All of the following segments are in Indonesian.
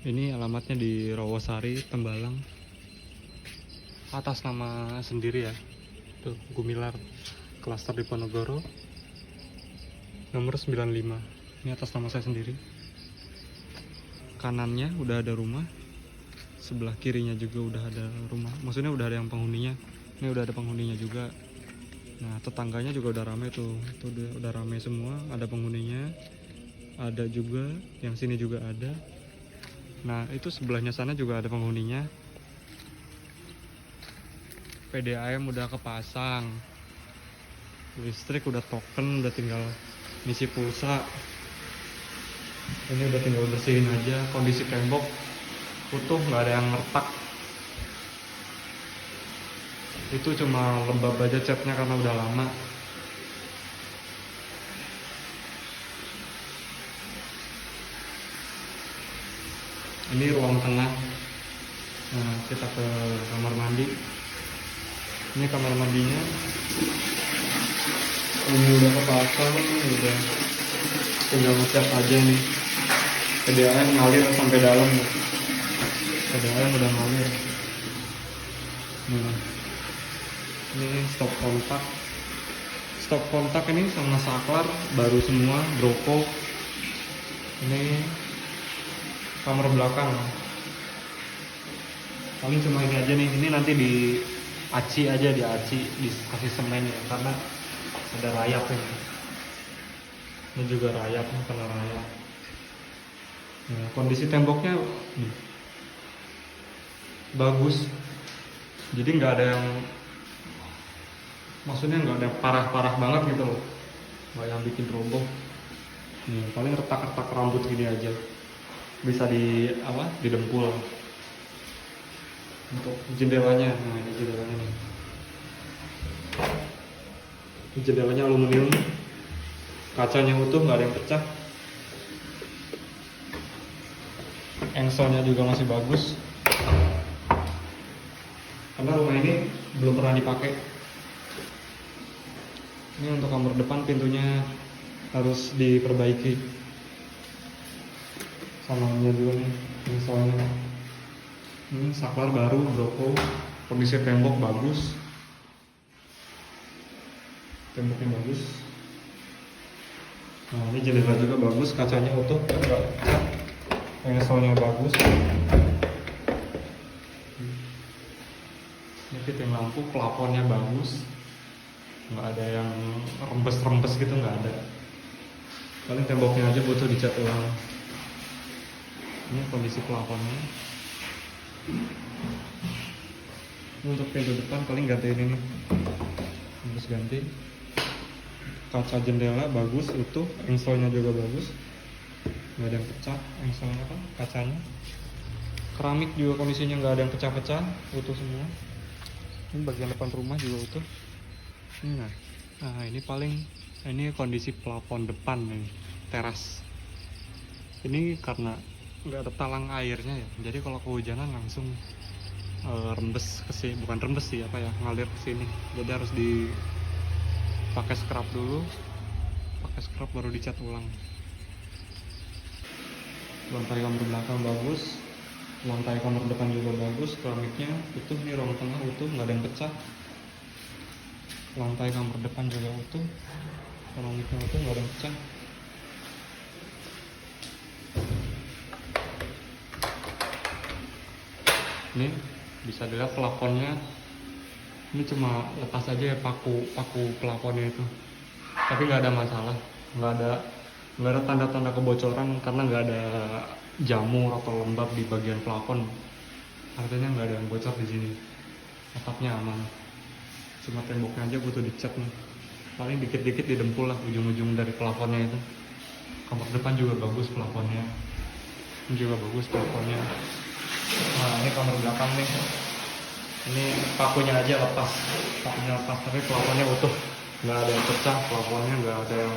Ini alamatnya di Rawasari, Tembalang. Atas nama sendiri ya. Tuh, Gumilar. Klaster Diponegoro. Nomor 95. Ini atas nama saya sendiri. Kanannya udah ada rumah. Sebelah kirinya juga udah ada rumah. Maksudnya udah ada yang penghuninya. Ini udah ada penghuninya juga. Nah, tetangganya juga udah rame tuh. Tuh udah rame semua, ada penghuninya. Ada juga, yang sini juga ada. Nah, itu sebelahnya sana juga ada penghuninya. PDAM udah kepasang. Listrik udah token, udah tinggal ngisi pulsa. Ini udah tinggal bersihin aja. Kondisi tembok utuh, nggak ada yang retak. Itu cuma lembab aja catnya karena udah lama. Ini ruang tengah. Nah, kita ke kamar mandi. Ini kamar mandinya. Ini udah kepasang, udah tinggal ngecat aja nih. PDAM ngalir sampai dalam. PDAM udah ngalir. Nah, ini stop kontak. Stop kontak ini sama saklar baru semua, broko. Ini kamar belakang. Paling cuma ini aja nih. Ini nanti di aci aja, dikasih semen ya, karena ada rayap ini. Ini juga rayap, kena rayap. Nah, kondisi temboknya bagus. Jadi nggak ada yang, maksudnya nggak ada parah-parah banget gitu loh. Nggak yang bikin roboh. Nih, paling retak-retak rambut gini aja. Bisa didempul. Untuk jendelanya, nah ini jendelanya nih. Ini jendelanya aluminium, kacanya utuh, nggak ada yang pecah. Engselnya juga masih bagus. Karena rumah ini belum pernah dipakai. Ini untuk kamar depan, pintunya harus diperbaiki. Samanya juga nih, engselnya. Ini saklar baru, broko. Kondisi tembok bagus. Temboknya bagus. Nah, ini jendela juga bagus, kacanya utuh, enggak cat. Engselnya bagus. Ini fitting lampu, plafonnya bagus. Nggak ada yang rembes-rembes gitu, nggak ada. Paling temboknya aja butuh dicat ulang. Ini kondisi plafonnya. Ini untuk pintu depan paling ganti ini nih. Harus ganti. Kaca jendela bagus, utuh, engselnya juga bagus. Nggak ada yang pecah, engselnya kan, kacanya. Keramik juga kondisinya nggak ada yang pecah-pecah, utuh semua. Ini bagian depan rumah juga utuh. Nah, ini kondisi plafon depan nih, teras. Ini karena nggak ada talang airnya ya, jadi kalau kehujanan langsung rembes ke sini, bukan rembes sih, ngalir ke sini. Jadi harus dipakai scrub dulu, pakai scrub baru dicat ulang. Lantai kamar belakang bagus, lantai kamar depan juga bagus, keramiknya utuh, nih ruang tengah utuh, nggak ada yang pecah. Lantai kamar depan juga utuh, keramiknya utuh, nggak ada yang pecah. Ini bisa dilihat plafonnya, ini cuma lepas aja ya paku plafonnya itu, tapi nggak ada masalah, nggak ada tanda-tanda kebocoran karena nggak ada jamur atau lembab di bagian plafon. Artinya nggak ada yang bocor di sini, atapnya aman. Cuma temboknya aja butuh dicat nih, paling dikit-dikit didempul lah ujung-ujung dari plafonnya itu. Kamar depan juga bagus plafonnya, ini juga bagus plafonnya. Nah, ini kamar belakang nih. Ini pakunya aja lepas, tapi plafonnya utuh, nggak ada yang pecah, plafonnya nggak ada yang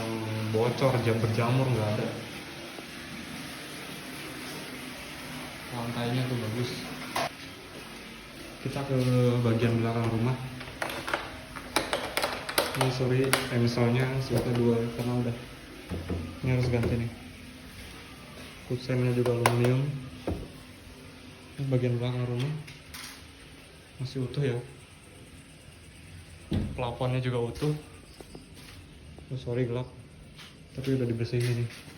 bocor, berjamur nggak ada. Lantainya tuh bagus. Kita ke bagian belakang rumah. Ini sorry, engselnya sebetulnya 2 karena udah, ini harus ganti nih. Kusennya juga aluminium. Ini bagian belakang rumah masih utuh ya, plafonnya juga utuh. Oh, sorry gelap, tapi udah dibersihin nih.